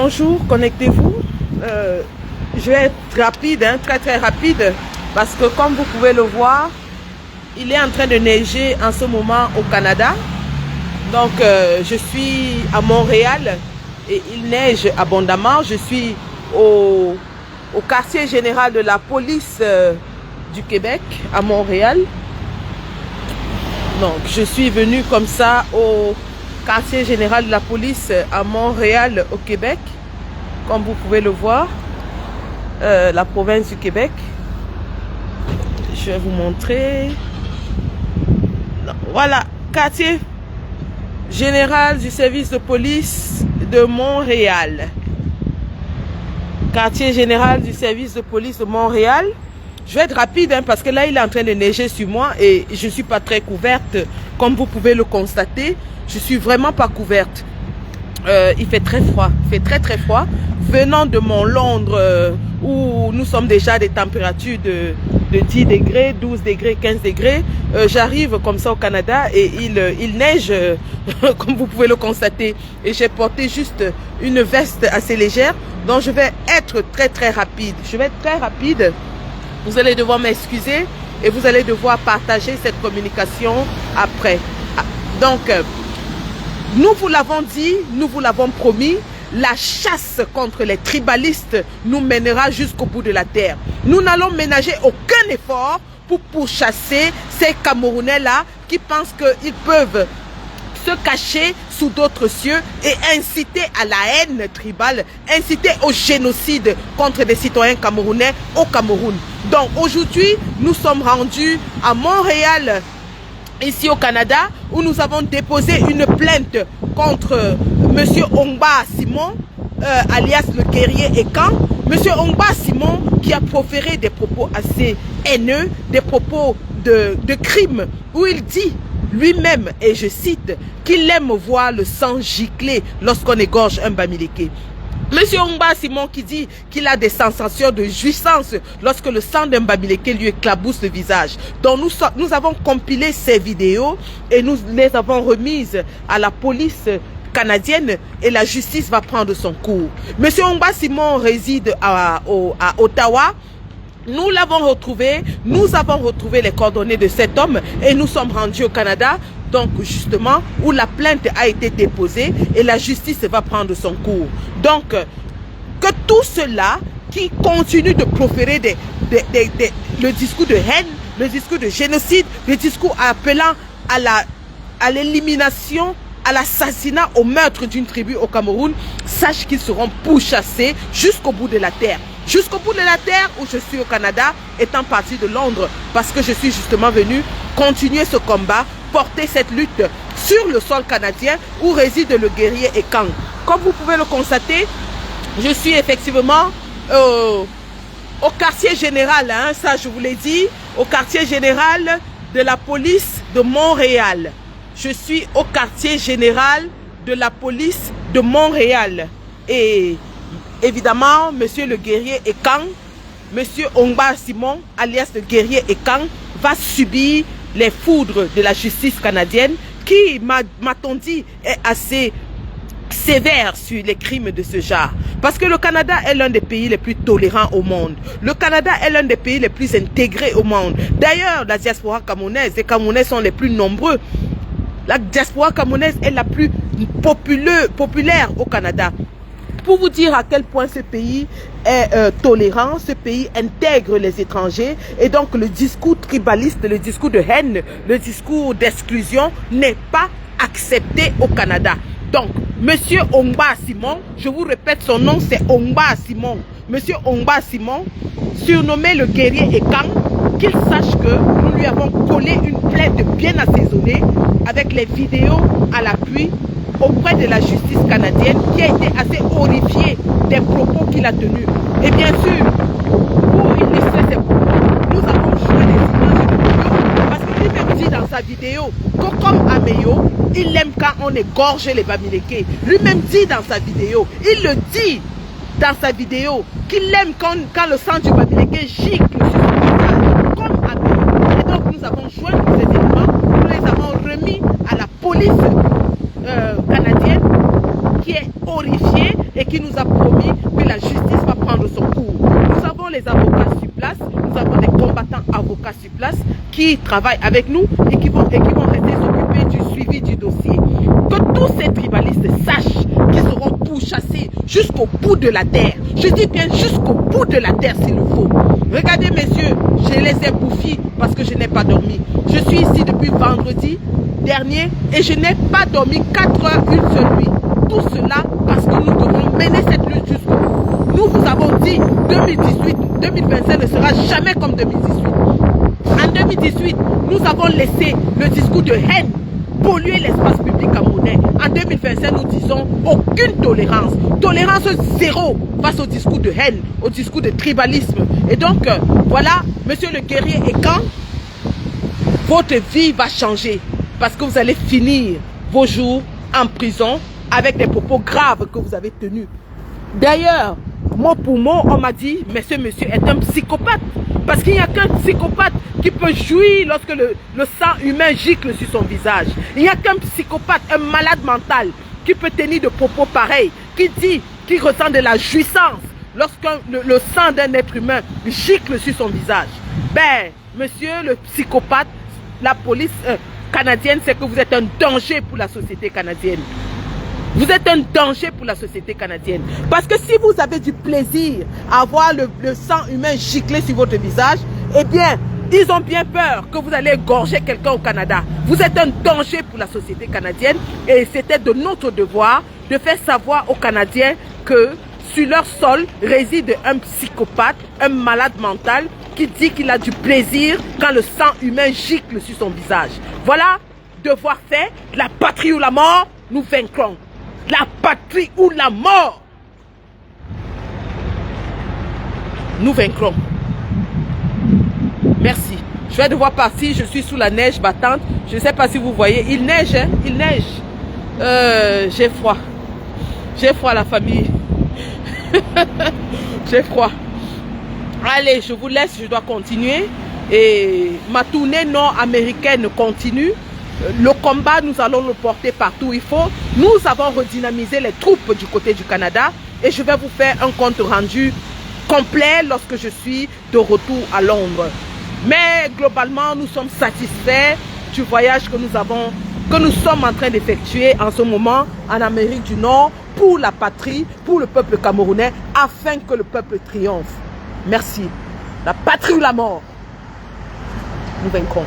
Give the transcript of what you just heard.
Bonjour, connectez-vous. Je vais être rapide, très rapide, parce que comme vous pouvez le voir, il est en train de neiger en ce moment au Canada. Donc je suis à Montréal et il neige abondamment. Je suis au quartier général de la police du Québec à Montréal. Donc je suis venue comme ça au quartier général de la police à Montréal au Québec, comme vous pouvez le voir, la province du Québec. Je vais vous montrer. Voilà, quartier général du service de police de Montréal. Quartier général du service de police de Montréal. Je vais être rapide parce que là il est en train de neiger sur moi et je ne suis pas très couverte, comme vous pouvez le constater. Je suis vraiment pas couverte. Il fait très froid, il fait très froid. Venant de Mont-Londres où nous sommes déjà à des températures de 10 degrés, 12 degrés, 15 degrés, j'arrive comme ça au Canada et il neige, comme vous pouvez le constater. Et j'ai porté juste une veste assez légère, donc je vais être très rapide. Je vais être très rapide. Vous allez devoir m'excuser et vous allez devoir partager cette communication après. Donc, nous vous l'avons dit, nous vous l'avons promis, la chasse contre les tribalistes nous mènera jusqu'au bout de la terre. Nous n'allons ménager aucun effort pour pourchasser ces Camerounais-là qui pensent qu'ils peuvent se cacher sous d'autres cieux et inciter à la haine tribale, inciter au génocide contre des citoyens camerounais au Cameroun. Donc aujourd'hui, nous sommes rendus à Montréal, ici au Canada, où nous avons déposé une plainte contre Monsieur Ongba Simon, alias le guerrier Ekan. Monsieur Ongba Simon qui a proféré des propos assez haineux, des propos de crime, où il dit lui-même, et je cite, qu'il aime voir le sang gicler lorsqu'on égorge un Bamileke. Monsieur Ongba Simon qui dit qu'il a des sensations de jouissance lorsque le sang d'un Bamileke lui éclabousse le visage. Donc nous avons compilé ces vidéos et nous les avons remises à la police canadienne et la justice va prendre son cours. Monsieur Ongba Simon réside à Ottawa. Nous l'avons retrouvé, nous avons retrouvé les coordonnées de cet homme et nous sommes rendus au Canada, donc justement où la plainte a été déposée et la justice va prendre son cours. Donc que tout cela qui continue de proférer le discours de haine, le discours de génocide, le discours appelant à l'élimination, à l'assassinat, au meurtre d'une tribu au Cameroun, sache qu'ils seront pourchassés jusqu'au bout de la terre. Jusqu'au bout de la terre où je suis au Canada, étant parti de Londres, parce que je suis justement venu continuer ce combat, porter cette lutte sur le sol canadien où réside le guerrier Ekan. Comme vous pouvez le constater, je suis effectivement au quartier général, ça je vous l'ai dit, au quartier général de la police de Montréal. Je suis au quartier général de la police de Montréal. Et évidemment, monsieur le guerrier Ekan, monsieur Ongba Simon, alias le guerrier Ekan, va subir les foudres de la justice canadienne qui, m'a-t-on dit, est assez sévère sur les crimes de ce genre. Parce que le Canada est l'un des pays les plus tolérants au monde. Le Canada est l'un des pays les plus intégrés au monde. D'ailleurs, la diaspora camerounaise, les Camerounais sont les plus nombreux. La diaspora camerounaise est la plus populaire au Canada. Pour vous dire à quel point ce pays est tolérant, ce pays intègre les étrangers et donc le discours tribaliste, le discours de haine, le discours d'exclusion n'est pas accepté au Canada. Donc, monsieur Ongba Simon, je vous répète son nom, c'est Ongba Simon. Monsieur Ongba Simon, surnommé le guerrier Ekan, qu'il sache que nous lui avons collé une plainte bien assaisonnée avec les vidéos à l'appui auprès de la justice canadienne qui a été assez horrifiée des propos qu'il a tenus. Et bien sûr, pour illustrer ces propos, nous avons joué des images de vidéo parce que lui-même dit dans sa vidéo que comme Ameyo, il aime quand on égorge les Bamileke. Lui-même dit dans sa vidéo, il le dit dans sa vidéo, qu'il aime quand le sang du Bamileke gicle sur son visage, comme Ameyo. Et donc nous avons joué ces éléments, nous les avons remis à la police canadienne qui est horrifiée et qui nous a promis que la justice va prendre son cours. Nous avons les avocats sur place, nous avons des combattants avocats sur place qui travaillent avec nous et qui vont rester s'occuper du suivi du dossier. Que tous ces tribalistes sachent qu'ils seront pourchassés jusqu'au bout de la terre. Je dis bien jusqu'au bout de la terre s'il le faut. Regardez messieurs, je les ai bouffis parce que je n'ai pas dormi. Je suis ici depuis vendredi dernier et je n'ai pas dormi 4 heures une seule nuit. Tout cela parce que nous devons mener cette lutte jusqu'au bout. Nous vous avons dit 2025 ne sera jamais comme 2018. En 2018, nous avons laissé le discours de haine polluer l'espace public camerounais. En 2025, nous disons aucune tolérance. Tolérance zéro face au discours de haine, au discours de tribalisme. Et donc, voilà, monsieur le guerrier, et quand votre vie va changer, parce que vous allez finir vos jours en prison avec des propos graves que vous avez tenus. D'ailleurs, mot pour mot, on m'a dit, mais ce monsieur est un psychopathe. Parce qu'il n'y a qu'un psychopathe qui peut jouir lorsque le sang humain gicle sur son visage. Il n'y a qu'un psychopathe, un malade mental, qui peut tenir de propos pareils, qui ressent de la jouissance lorsque le sang d'un être humain gicle sur son visage. Ben, monsieur le psychopathe, la police canadienne, c'est que vous êtes un danger pour la société canadienne. Vous êtes un danger pour la société canadienne. Parce que si vous avez du plaisir à voir le sang humain gicler sur votre visage, eh bien, ils ont bien peur que vous allez égorger quelqu'un au Canada. Vous êtes un danger pour la société canadienne et c'était de notre devoir de faire savoir aux Canadiens que sur leur sol réside un psychopathe, un malade mental qui dit qu'il a du plaisir quand le sang humain gicle sur son visage. Voilà, devoir fait, la patrie ou la mort, nous vaincrons. La patrie ou la mort, nous vaincrons. Merci. Je vais devoir partir, je suis sous la neige battante. Je ne sais pas si vous voyez, il neige, hein? Il neige. J'ai froid. J'ai froid la famille. J'ai froid. Allez, je vous laisse, je dois continuer. Et ma tournée nord-américaine continue. Le combat, nous allons le porter partout où il faut. Nous avons redynamisé les troupes du côté du Canada et je vais vous faire un compte rendu complet lorsque je suis de retour à Londres. Mais globalement, nous sommes satisfaits du voyage que nous sommes en train d'effectuer en ce moment en Amérique du Nord pour la patrie, pour le peuple camerounais, afin que le peuple triomphe. Merci. La patrie ou la mort, nous vaincrons.